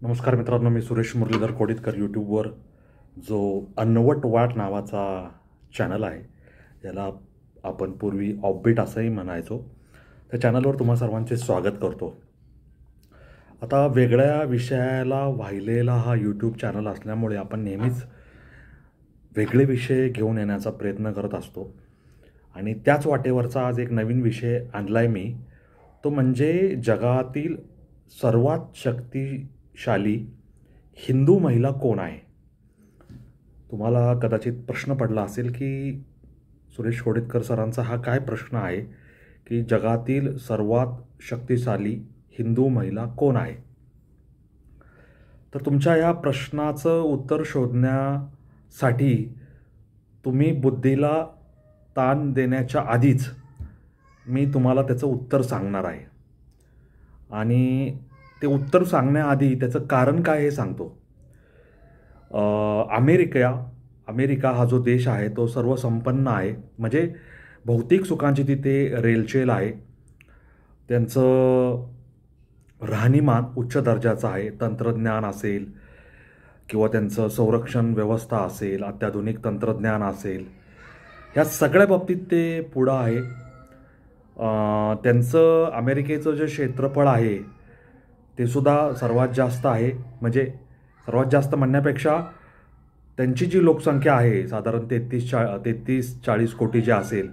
नमस्कार मित्रांनो, मी सुरेश मुरलीधर कोडितकर. यूट्यूबवर जो अन्नवट वाट नावाचा चॅनल आहे, याला आपण पूर्वी ऑफबीट असंही म्हणायचो. त्या चॅनलवर तुम्हा सर्वांचे स्वागत करतो. आता वेगळ्या विषयाला वाहिलेला हा यूट्यूब चॅनल असल्यामुळे आपण नेहमीच वेगळे विषय घेऊन येण्याचा प्रयत्न करत असतो. आणि त्याच वाटेवरचा आज एक नवीन विषय आणला आहे मी. तो म्हणजे जगातील सर्वात शक्तिशाली हिंदू महिला कोण आहे. तुम्हाला कदाचित प्रश्न पडला असेल की सुरेश कोडितकर सरांचा हा काय प्रश्न आहे की जगातील सर्वात शक्तिशाली हिंदू महिला कोण आहे. तर तुमच्या या प्रश्नाचं उत्तर शोधण्यासाठी तुम्ही बुद्धीला ताण देण्याच्या आधीच मी तुम्हाला त्याचं उत्तर सांगणार आहे. आणि ते उत्तर सांगण्याआधी त्याचं कारण काय हे सांगतो. अमेरिका हा जो देश आहे तो सर्वसंपन्न आहे. म्हणजे भौतिक सुखांची तिथे रेलचेल आहे. त्यांचं राहणीमान उच्च दर्जाचं आहे. तंत्रज्ञान असेल किंवा त्यांचं संरक्षण व्यवस्था असेल, अत्याधुनिक तंत्रज्ञान असेल, ह्या सगळ्या बाबतीत ते पुढं आहे. त्यांचं अमेरिकेचं जे क्षेत्रफळ आहे ते सुद्धा सर्वात जास्त आहे. म्हणजे सर्वात जास्त म्हणण्यापेक्षा त्यांची जी लोकसंख्या आहे साधारण 33-40 कोटी जे असेल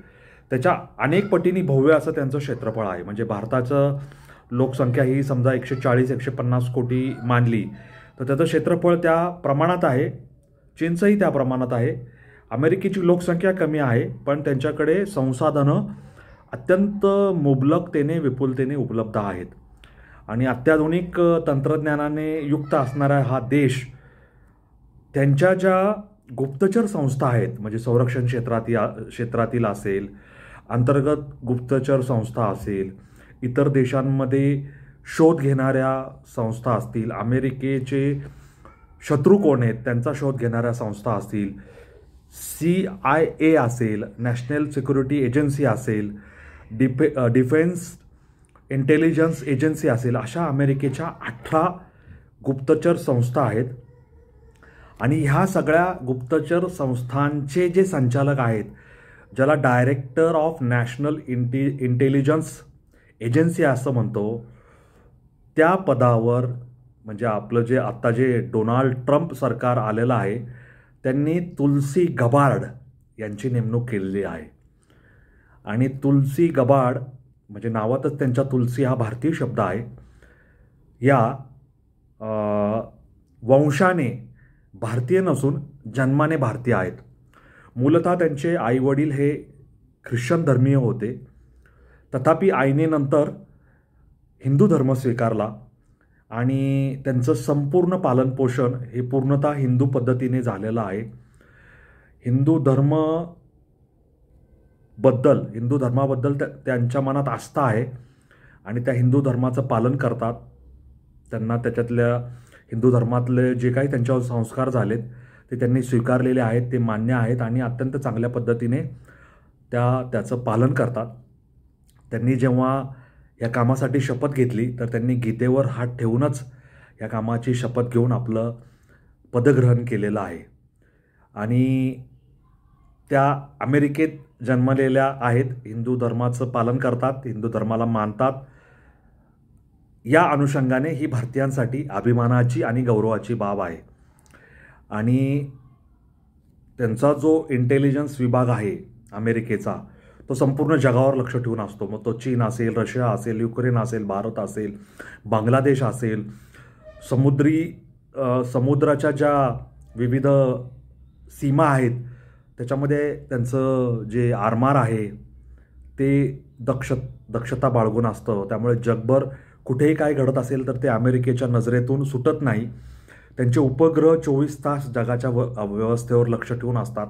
त्याच्या अनेक पटींनी भव्य असं त्यांचं क्षेत्रफळ आहे. म्हणजे भारताचं लोकसंख्या ही समजा 140-150 कोटी मानली तर त्याचं क्षेत्रफळ त्या प्रमाणात आहे. चीनचंही त्या प्रमाणात आहे. अमेरिकेची लोकसंख्या कमी आहे पण त्यांच्याकडे संसाधनं अत्यंत मुबलकतेने विपुलतेने उपलब्ध आहेत. आणि अत्याधुनिक तंत्रज्ञानाने युक्त असणारा हा देश त्यांच्या ज्या गुप्तचर संस्था आहेत, म्हणजे संरक्षण क्षेत्रातील असेल, अंतर्गत गुप्तचर संस्था असेल, इतर देशांमध्ये शोध घेणाऱ्या संस्था असतील, अमेरिकेचे शत्रू कोण आहेत त्यांचा शोध घेणाऱ्या संस्था असतील, CIA असेल, नॅशनल सिक्युरिटी एजन्सी असेल, डिफेन्स इंटेलिजन्स एजन्सी असेल, अशा अमेरिकेच्या 18 गुप्तचर संस्था आहेत. आणि ह्या सगळ्या गुप्तचर संस्थांचे जे संचालक आहेत, ज्याला director of national intelligence agency असं म्हणतो, त्या पदावर म्हणजे आपलं जे आत्ता जे डोनाल्ड ट्रम्प सरकार आलेलं आहे त्यांनी तुलसी गबार्ड यांची नेमणूक केलेली आहे. आणि तुलसी गबार्ड म्हणजे नावातच त्यांच्या तुलसी हा भारतीय शब्द आहे. या वंशाने भारतीय नसून जन्माने भारतीय आहेत. मूलतः त्यांचे आईवडील हे ख्रिश्चन धर्मीय होते. तथापि आईने नंतर हिंदू धर्म स्वीकारला आणि त्यांचं संपूर्ण पालनपोषण हे पूर्णतः हिंदू पद्धतीने झालेलं आहे. हिंदू धर्माबद्दल त्यांच्या मनात आस्था आहे आणि त्या हिंदू धर्माचं पालन करतात. त्यांना त्याच्यातल्या हिंदू धर्मातले जे काही त्यांच्यावर संस्कार झालेत ते त्यांनी स्वीकारलेले आहेत, ते मान्य आहेत आणि अत्यंत चांगल्या पद्धतीने त्याचं पालन करतात. त्यांनी जेव्हा या कामासाठी शपथ घेतली तर त्यांनी गीतेवर हात ठेवूनच या कामाची शपथ घेऊन आपलं पदग्रहण केलेलं आहे. आणि त्या अमेरिकेत जन्मलेल्या आहेत, हिंदू धर्माचं पालन करतात, हिंदू धर्माला मानतात. या अनुषंगाने ही भारतीयांसाठी अभिमानाची आणि गौरवाची बाब आहे. आणि त्यांचा जो इंटेलिजन्स विभाग आहे अमेरिकेचा तो संपूर्ण जगावर लक्ष ठेवून असतो. मग तो चीन असेल, रशिया असेल, युक्रेन असेल, भारत असेल, बांगलादेश असेल, समुद्राच्या ज्या विविध सीमा आहेत त्याच्यामध्ये त्यांचं जे आरमार आहे ते दक्षता बाळगून असतं. त्यामुळे जगभर कुठेही काय घडत असेल तर ते अमेरिकेच्या नजरेतून सुटत नाही. त्यांचे उपग्रह 24 तास जगाच्या व्यवस्थेवर लक्ष ठेवून असतात.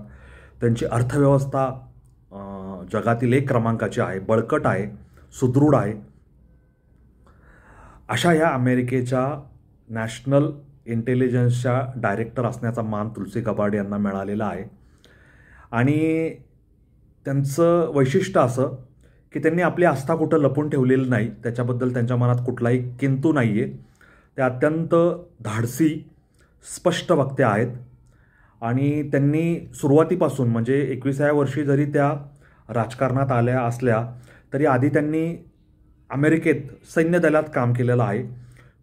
त्यांची अर्थव्यवस्था जगातील 1 क्रमांकाची आहे, बळकट आहे, सुदृढ आहे. अशा या अमेरिकेच्या नॅशनल इंटेलिजन्सच्या डायरेक्टर असण्याचा मान तुलसी गबार्ड यांना मिळालेला आहे. आणि त्यांचं वैशिष्ट्य असं की त्यांनी आपली आस्था कुठं लपून ठेवलेली नाही. त्याच्याबद्दल त्यांच्या मनात कुठलाही किंतु नाही आहे. त्या अत्यंत धाडसी, स्पष्ट वक्त्या आहेत आणि त्यांनी सुरुवातीपासून म्हणजे 21व्या वर्षी जरी त्या राजकारणात आल्या असल्या तरी आधी त्यांनी अमेरिकेत सैन्य दलात काम केलेलं आहे.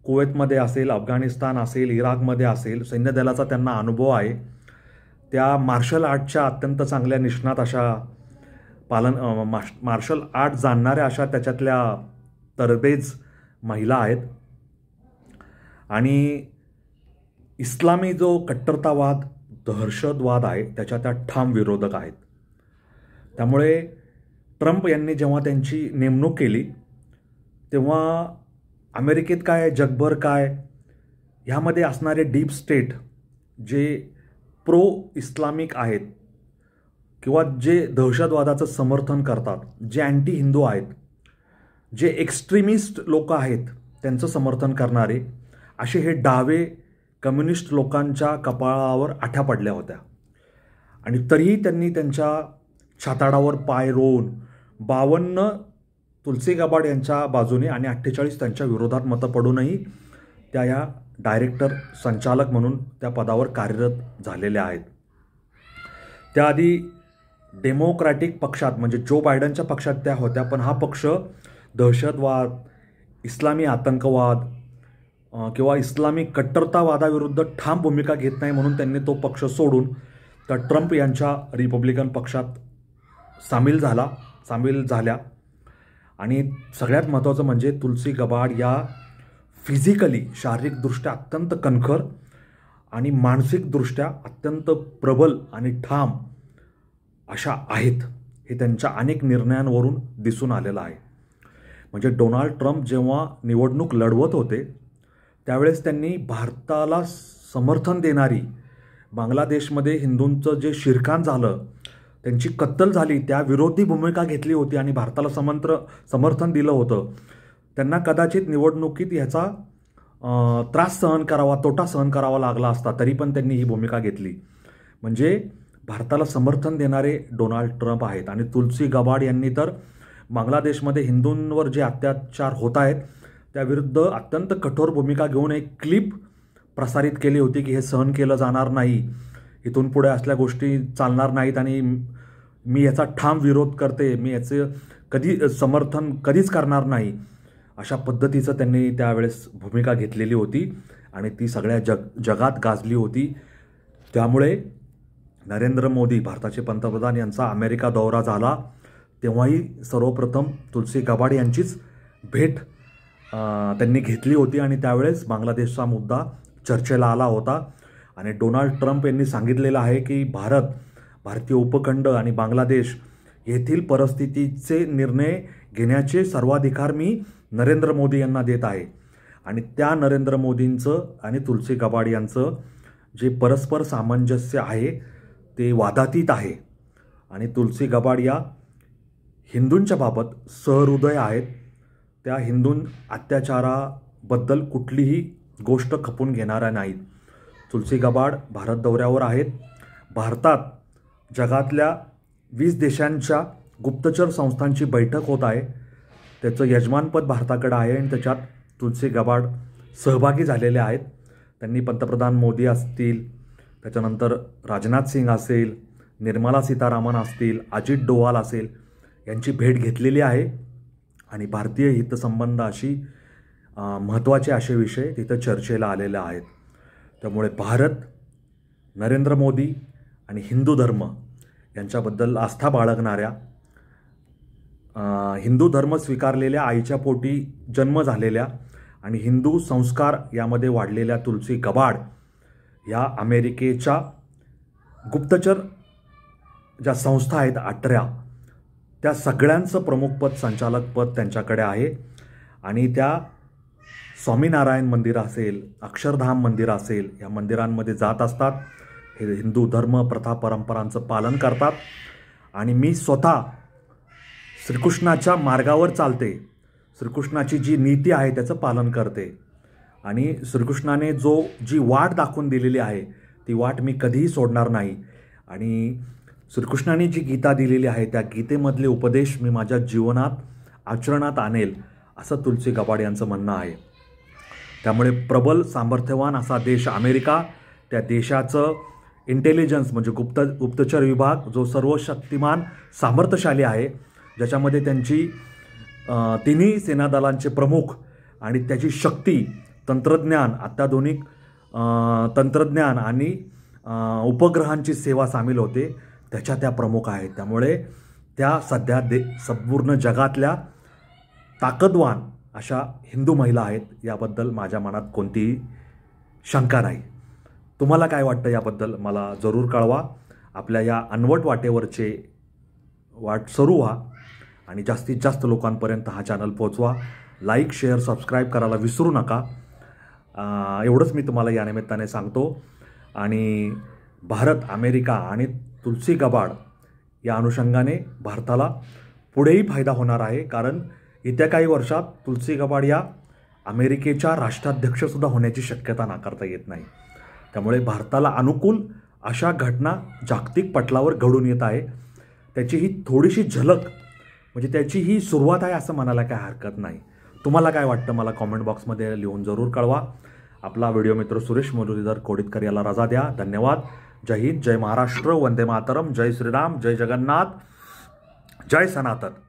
कुवेतमध्ये असेल, अफगाणिस्तान असेल, इराकमध्ये असेल, सैन्य दलाचा त्यांना अनुभव आहे. त्या मार्शल आर्टच्या अत्यंत चांगल्या निष्णात अशा मार्शल आर्ट जाणणाऱ्या अशा त्याच्यातल्या तरबेज महिला आहेत आणि इस्लामी जो कट्टरतावाद, दहशतवाद आहे त्याच्या त्या ठाम विरोधक आहेत. त्यामुळे ट्रम्प यांनी जेव्हा त्यांची नेमणूक केली तेव्हा अमेरिकेत काय, जगभर काय, ह्यामध्ये असणारे डीप स्टेट जे प्रो इस्लामिक आहेत किंवा जे दहशतवादाचं समर्थन करतात, जे अँटी हिंदू आहेत, जे एक्स्ट्रीमिस्ट लोक आहेत त्यांचं समर्थन करणारे असे हे डावे कम्युनिस्ट लोकांच्या कपाळावर आठ्या पडल्या होत्या आणि तरीही त्यांनी त्यांच्या छाताडावर पाय रोवून 52 तुलसी गाबाड यांच्या बाजूने आणि 48 त्यांच्या विरोधात मतं पडूनही त्या या डायरेक्टर, संचालक म्हणून त्या पदावर कार्यरत झालेल्या आहेत. त्याआधी डेमोक्रॅटिक पक्षात म्हणजे जो बायडनच्या पक्षात त्या होत्या, पण हा पक्ष दहशतवाद, इस्लामी आतंकवाद किंवा इस्लामी कट्टरतावादाविरुद्ध ठाम भूमिका घेत नाही म्हणून त्यांनी तो पक्ष सोडून त्या ट्रम्प यांच्या रिपब्लिकन पक्षात सामील झाल्या. आणि सगळ्यात महत्त्वाचं म्हणजे तुलसी गबाड या फिजिकली, शारीरिकदृष्ट्या अत्यंत कणखर आणि मानसिकदृष्ट्या अत्यंत प्रबल आणि ठाम अशा आहेत. हे त्यांच्या अनेक निर्णयांवरून दिसून आलेलं आहे. म्हणजे डोनाल्ड ट्रम्प जेव्हा निवडणूक लढवत होते त्यावेळेस त्यांनी भारताला समर्थन देणारी, बांगलादेशमध्ये हिंदूंचं जे शिरकाण झालं, त्यांची कत्तल झाली, त्या विरोधी भूमिका घेतली होती आणि भारताला समर्थन दिलं होतं. त्यांना कदाचित निवडणुकीत ह्याचा त्रास सहन करावा, तोटा सहन करावा लागला असता, तरी पण त्यांनी ही भूमिका घेतली. म्हणजे भारताला समर्थन देणारे डोनाल्ड ट्रम्प आहेत. आणि तुलसी गबाड यांनी तर बांगलादेशमध्ये हिंदूंवर जे अत्याचार होत आहेत त्याविरुद्ध अत्यंत कठोर भूमिका घेऊन एक क्लिप प्रसारित केली होती की हे सहन केलं जाणार नाही, इथून पुढे असल्या गोष्टी चालणार नाहीत आणि मी याचा ठाम विरोध करते, मी याचं समर्थन कधीच करणार नाही, अशा पद्धतीचं त्यांनी त्यावेळेस भूमिका घेतलेली होती आणि ती सगळ्या जगात गाजली होती. त्यामुळे नरेंद्र मोदी, भारताचे पंतप्रधान, यांचा अमेरिका दौरा झाला तेव्हाही सर्वप्रथम तुलसी गबाड यांचीच भेट त्यांनी घेतली होती आणि त्यावेळेस बांगलादेशचा मुद्दा चर्चेला आला होता. आणि डोनाल्ड ट्रम्प यांनी सांगितलेलं आहे की भारतीय उपखंड आणि बांगलादेश येथील परिस्थितीचे निर्णय घेण्याचे सर्वाधिकार मी नरेंद्र मोदी यांना देत आहे. आणि त्या नरेंद्र मोदींचं आणि तुलसी गबाड यांचं जे परस्पर सामंजस्य आहे ते वादातीत आहे. आणि तुलसी गबाड या हिंदूंच्या बाबत सहृदय आहेत. त्या हिंदू अत्याचाराबद्दल कुठलीही गोष्ट खपून घेणाऱ्या नाहीत. तुलसी गबाड भारत दौऱ्यावर आहेत. भारतात जगातल्या 20 देशांच्या गुप्तचर संस्थांची बैठक होत आहे. त्याचं यजमानपद भारताकडे आहे आणि त्याच्यात तुलसी गबाड सहभागी झालेले आहेत. त्यांनी पंतप्रधान मोदी असतील, त्याच्यानंतर राजनाथ सिंग असेल, निर्मला सीतारामन असतील, अजित डोवाल असेल, यांची भेट घेतलेली आहे. आणि भारतीय हितसंबंध अशी महत्त्वाचे असे विषय तिथं चर्चेला आलेले आहेत. त्यामुळे भारत, नरेंद्र मोदी आणि हिंदू धर्म यांच्याबद्दल आस्था बाळगणाऱ्या, हिंदू धर्म स्वीकारलेल्या, आईच्या पोटी जन्म झालेल्या आणि हिंदू संस्कार यामध्ये वाढलेल्या तुलसी गबाड या अमेरिकेच्या गुप्तचर ज्या संस्था आहेत 18, त्या सगळ्यांचं प्रमुखपद, संचालकपद त्यांच्याकडे आहे. आणि त्या स्वामीनारायण मंदिर असेल, अक्षरधाम मंदिर असेल, या मंदिरांमध्ये जात असतात. हे हिंदू धर्म, प्रथा, परंपरांचं पालन करतात. आणि मी स्वतः श्रीकृष्णाच्या मार्गावर चालते, श्रीकृष्णाची जी नीती आहे त्याचं पालन करते. आणि श्रीकृष्णाने जी वाट दाखवून दिलेली आहे ती वाट मी कधीही सोडणार नाही. आणि श्रीकृष्णाने जी गीता दिलेली आहे त्या गीतेमधले उपदेश मी माझ्या जीवनात आचरणात आणेल, असं तुलसी गबाड यांचं म्हणणं आहे. त्यामुळे प्रबल सामर्थ्यवान असा देश अमेरिका, त्या देशाचं इंटेलिजन्स म्हणजे गुप्तचर विभाग जो सर्वशक्तिमान सामर्थ्यशाली आहे, ज्याच्यामध्ये त्यांची तिन्ही सेनादलांचे प्रमुख आणि त्याची शक्ती, तंत्रज्ञान, अत्याधुनिक तंत्रज्ञान आणि उपग्रहांची सेवा सामील होते, त्याच्या त्या प्रमुख आहेत. त्यामुळे त्या सध्या संपूर्ण जगातल्या ताकदवान अशा हिंदू महिला आहेत, याबद्दल माझ्या मनात कोणतीही शंका नाही. तुम्हाला काय वाटतं याबद्दल मला जरूर कळवा. आपल्या या अनवट वाटेवरचे सुरू व्हा आणि जास्तीत जास्त लोकांपर्यंत हा चॅनल पोहोचवा. लाईक, शेअर, सबस्क्राईब करायला विसरू नका. एवढंच मी तुम्हाला या निमित्ताने सांगतो. आणि भारत, अमेरिका आणि तुलसी गबाड या अनुषंगाने भारताला पुढेही फायदा होणार आहे, कारण येत्या काही वर्षात तुलसी गबाड या अमेरिकेच्या राष्ट्राध्यक्षसुद्धा होण्याची शक्यता नाकारता येत नाही. त्यामुळे भारताला अनुकूल अशा घटना जागतिक पटलावर घडून येत आहे. त्याची ही थोडीशी झलक म्हणजे त्याची ही सुरुवात आहे असं म्हणायला काय हरकत नाही. तुम्हाला काय वाटतं मला कॉमेंट बॉक्समध्ये लिहून जरूर कळवा. आपला व्हिडिओ मित्र सुरेश मुरलीधर कोडितकर याला रजा द्या. धन्यवाद. जय हिंद, जय महाराष्ट्र, वंदे मातरम, जय श्रीराम, जय जगन्नाथ, जय सनातन.